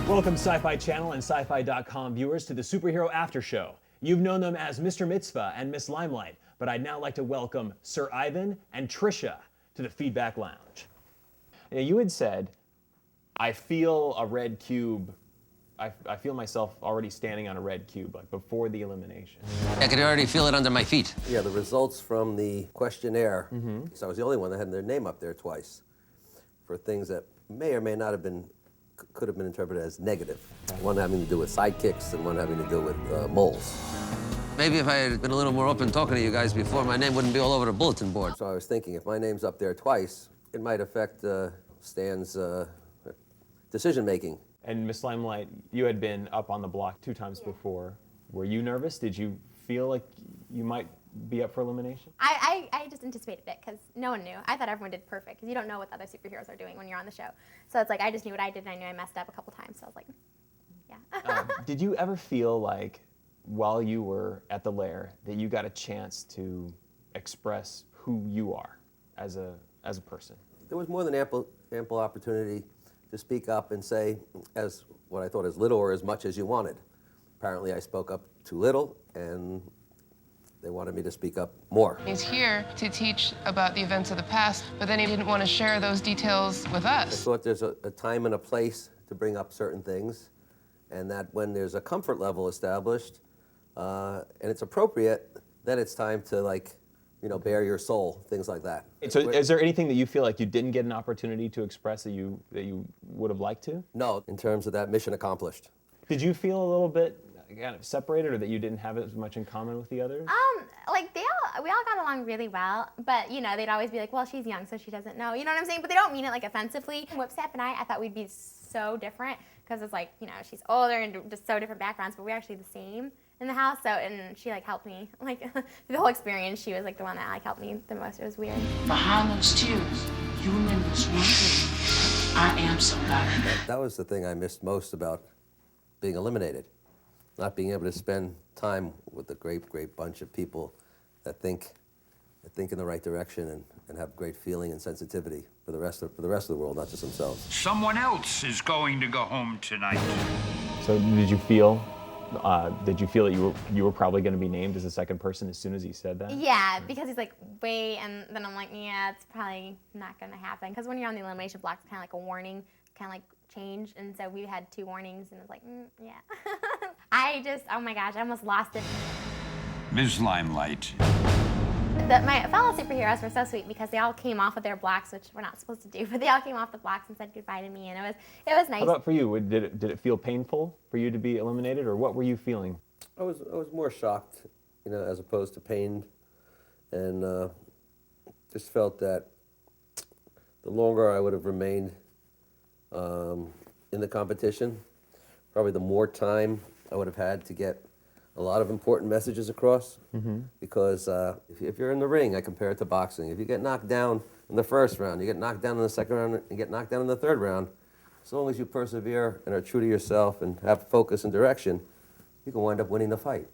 Welcome Sci-Fi Channel and Sci-Fi.com viewers to the Superhero After Show. You've known them as Mr. Mitzvah and Miss Limelight, but I'd now like to welcome Sir Ivan and Trisha to the Feedback Lounge. Now, you had said, I feel a red cube, I feel myself already standing on a red cube, like before the elimination. I could already feel it under my feet. Yeah, the results from the questionnaire, because I was the only one that had their name up there twice, for things that may or may not have been, could have been interpreted as negative. One having to do with sidekicks and one having to do with moles. Maybe if I had been a little more open talking to you guys before, my name wouldn't be all over the bulletin board. So I was thinking, if my name's up there twice, it might affect Stan's decision-making. And Miss Limelight, you had been up on the block 2 times before. Were you nervous? Did you feel like you might be up for elimination? I just anticipated it because no one knew. I thought everyone did perfect because you don't know what the other superheroes are doing when you're on the show. So it's like I just knew what I did and I knew I messed up a couple times. So I was like, yeah. Did you ever feel like while you were at the lair that you got a chance to express who you are as a person? There was more than ample opportunity to speak up and say as what I thought as little or as much as you wanted. Apparently I spoke up too little and they wanted me to speak up more. He's here to teach about the events of the past, but then he didn't want to share those details with I us. thought there's a time and a place to bring up certain things, and that when there's a comfort level established and it's appropriate, then it's time to, like, you know, bare your soul, things like that. So is there anything that you feel like you didn't get an opportunity to express that you would have liked to? No, in terms of that, mission accomplished. Did you feel a little bit kind of separated, or that you didn't have as much in common with the others? Like we all got along really well, but you know, they'd always be like, well, she's young, so she doesn't know. You know what I'm saying? But they don't mean it like offensively. Whipsnap and I thought we'd be so different because it's like, you know, she's older and just so different backgrounds, but we're actually the same in the house. So, and she like helped me, like through the whole experience, she was like the one that like helped me the most. It was weird. Behind those tears, you remember this one thing. I am somebody. That was the thing I missed most about being eliminated. Not being able to spend time with a great bunch of people that think in the right direction and have great feeling and sensitivity for the rest of the world, not just themselves. Someone else is going to go home tonight. So did you feel that you were probably going to be named as the second person as soon as he said that? Yeah, because he's like, wait, and then I'm like, yeah, it's probably not gonna happen. Because when you're on the elimination block, it's kind of like a warning, kind of like change, and so we had 2 warnings, and it was like, yeah. Oh my gosh, I almost lost it. Ms. Limelight. My fellow superheroes were so sweet because they all came off of their blocks, which we're not supposed to do, but they all came off the blocks and said goodbye to me, and it was nice. How about for you? Did it feel painful for you to be eliminated, or what were you feeling? I was more shocked, you know, as opposed to pained, and just felt that the longer I would have remained in the competition, probably the more time I would have had to get a lot of important messages across. Because if you're in the ring, I compare it to boxing. If you get knocked down in the first round, you get knocked down in the second round, and you get knocked down in the third round, as long as you persevere and are true to yourself and have focus and direction, you can wind up winning the fight.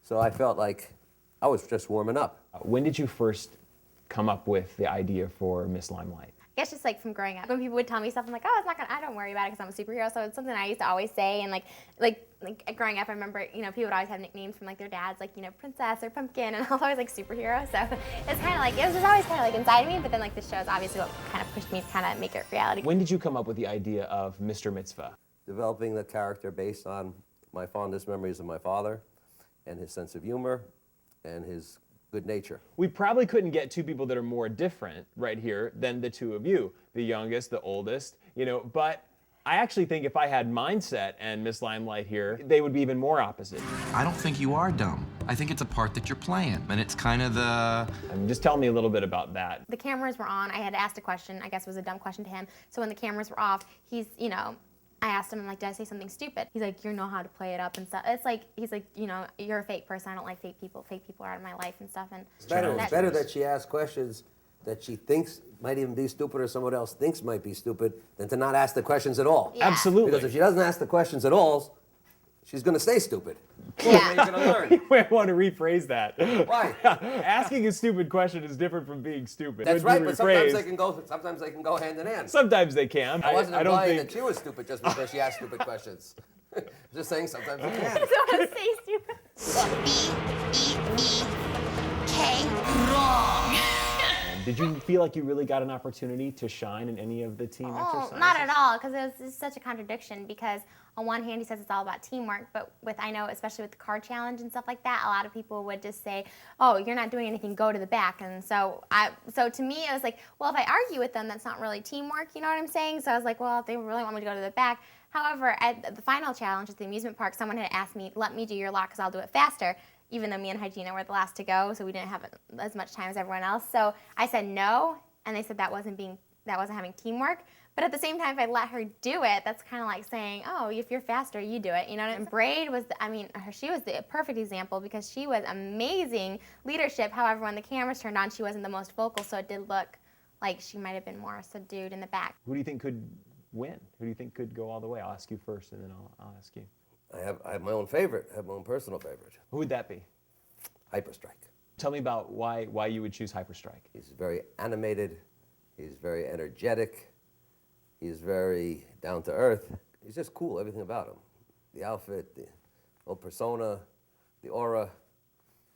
So I felt like I was just warming up. When did you first come up with the idea for Miss Limelight? I guess just like from growing up, when people would tell me stuff, I'm like, oh, I don't worry about it because I'm a superhero. So it's something I used to always say. And like growing up, I remember, you know, people would always have nicknames from like their dads, like, you know, Princess or Pumpkin, and I was always like superhero. So it's kind of like, it was just always kind of like inside me. But then like the show is obviously what kind of pushed me to kind of make it reality. When did you come up with the idea of Mr. Mitzvah? Developing the character based on my fondest memories of my father and his sense of humor and his good nature. We probably couldn't get 2 people that are more different right here than the 2 of you, the youngest, the oldest, you know, but I actually think if I had Mindset and Miss Limelight here, they would be even more opposite. I don't think you are dumb. I think it's a part that you're playing, and it's kind of the... I mean, just tell me a little bit about that. The cameras were on. I had asked a question. I guess it was a dumb question to him. So when the cameras were off, he's, you know, I asked him, I'm like, did I say something stupid? He's like, you know how to play it up and stuff. It's like, he's like, you know, you're a fake person. I don't like fake people. Fake people are out of my life and stuff. And It's better that she asks questions that she thinks might even be stupid or someone else thinks might be stupid than to not ask the questions at all. Yeah. Absolutely. Because if she doesn't ask the questions at all, she's going to stay stupid. Yeah. You're going to learn. You might want to rephrase that. Why? Asking a stupid question is different from being stupid. That's Would you right, but sometimes rephrase- they can go hand in hand. Sometimes they can. I wasn't I don't implying think. that she was stupid just because she asked stupid questions. Just saying sometimes they can. I don't want to say stupid. B-E-E-K, wrong. Did you feel like you really got an opportunity to shine in any of the team exercises? Not at all, because it was such a contradiction. Because on one hand, he says it's all about teamwork, but I know, especially with the card challenge and stuff like that, a lot of people would just say, "Oh, you're not doing anything. Go to the back." And so to me, it was like, well, if I argue with them, that's not really teamwork. You know what I'm saying? So I was like, well, if they really want me to go to the back. However, at the final challenge at the amusement park, someone had asked me, "Let me do your lot, because I'll do it faster." Even though me and Hygiena were the last to go, so we didn't have as much time as everyone else. So I said no, and they said that wasn't having teamwork. But at the same time, if I let her do it, that's kind of like saying, oh, if you're faster, you do it. You know what I mean? And Braid was, she was the perfect example, because she was amazing leadership. However, when the cameras turned on, she wasn't the most vocal, so it did look like she might have been more subdued in the back. Who do you think could win? Who do you think could go all the way? I'll ask you first, and then I'll ask you. I have my own favorite. I have my own personal favorite. Who would that be? Hyperstrike. Tell me about why you would choose Hyperstrike. He's very animated. He's very energetic. He's very down to earth. He's just cool, everything about him. The outfit, the whole persona, the aura.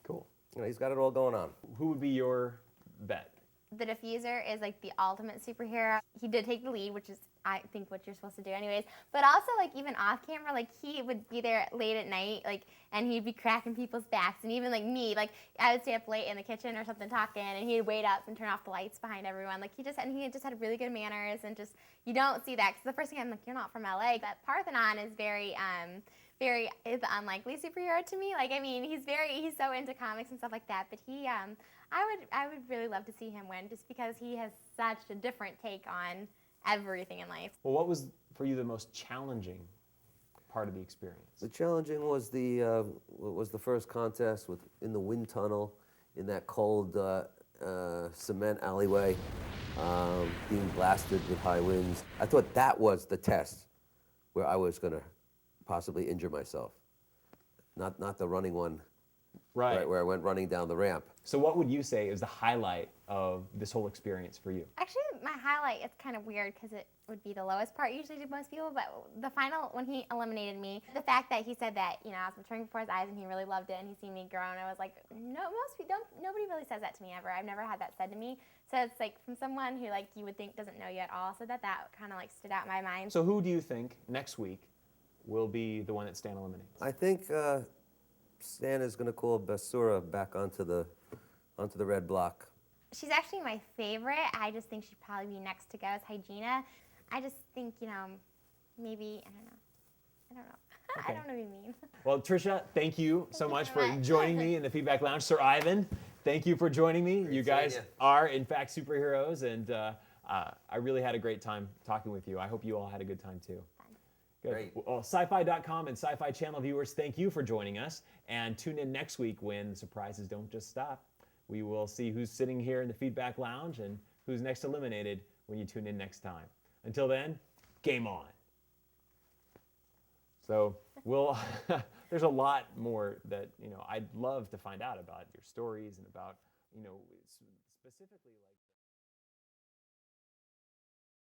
Cool. You know, he's got it all going on. Who would be your bet? The diffuser is like the ultimate superhero. He did take the lead, which is, I think, what you're supposed to do anyways. But also, like, even off camera, like, he would be there late at night, like, and he'd be cracking people's backs. And even, like, me, like, I would stay up late in the kitchen or something talking, and he'd wait up and turn off the lights behind everyone. Like, he just had really good manners, and just, you don't see that. Because the first thing I'm like, you're not from LA. But Parthenon is is the unlikely superhero to me. Like, I mean, he's so into comics and stuff like that. But I would really love to see him win, just because he has such a different take on everything in life. Well, what was for you the most challenging part of the experience? The challenging was the first contest in the wind tunnel, in that cold cement alleyway, being blasted with high winds. I thought that was the test where I was going to possibly injure myself, not the running one. Right, where I went running down the ramp. So what would you say is the highlight of this whole experience for you? Actually, my highlight, it's kind of weird because it would be the lowest part usually to most people, but the final, when he eliminated me, the fact that he said that, you know, I was maturing before his eyes and he really loved it and he seen me grow, and I was like, no, nobody really says that to me ever. I've never had that said to me. So it's like from someone who, like, you would think doesn't know you at all, so that kind of like stood out in my mind. So who do you think next week will be the one that Stan eliminates? I think Stan is going to call Basura back onto the red block. She's actually my favorite. I just think she'd probably be next to go as Hygiena. I just think, you know, maybe, I don't know. Okay. I don't know what you mean. Well, Trisha, thank you so much for very much. joining me in the Feedback Lounge. Sir Ivan, thank you for joining me. You guys seeing you. are, in fact, superheroes, and I really had a great time talking with you. I hope you all had a good time, too. Good. Great. Well, sci-fi.com and Sci-Fi Channel viewers, thank you for joining us. And tune in next week when the surprises don't just stop. We will see who's sitting here in the Feedback Lounge and who's next eliminated when you tune in next time. Until then, game on. So there's a lot more that, you know, I'd love to find out about your stories and about, you know, specifically like.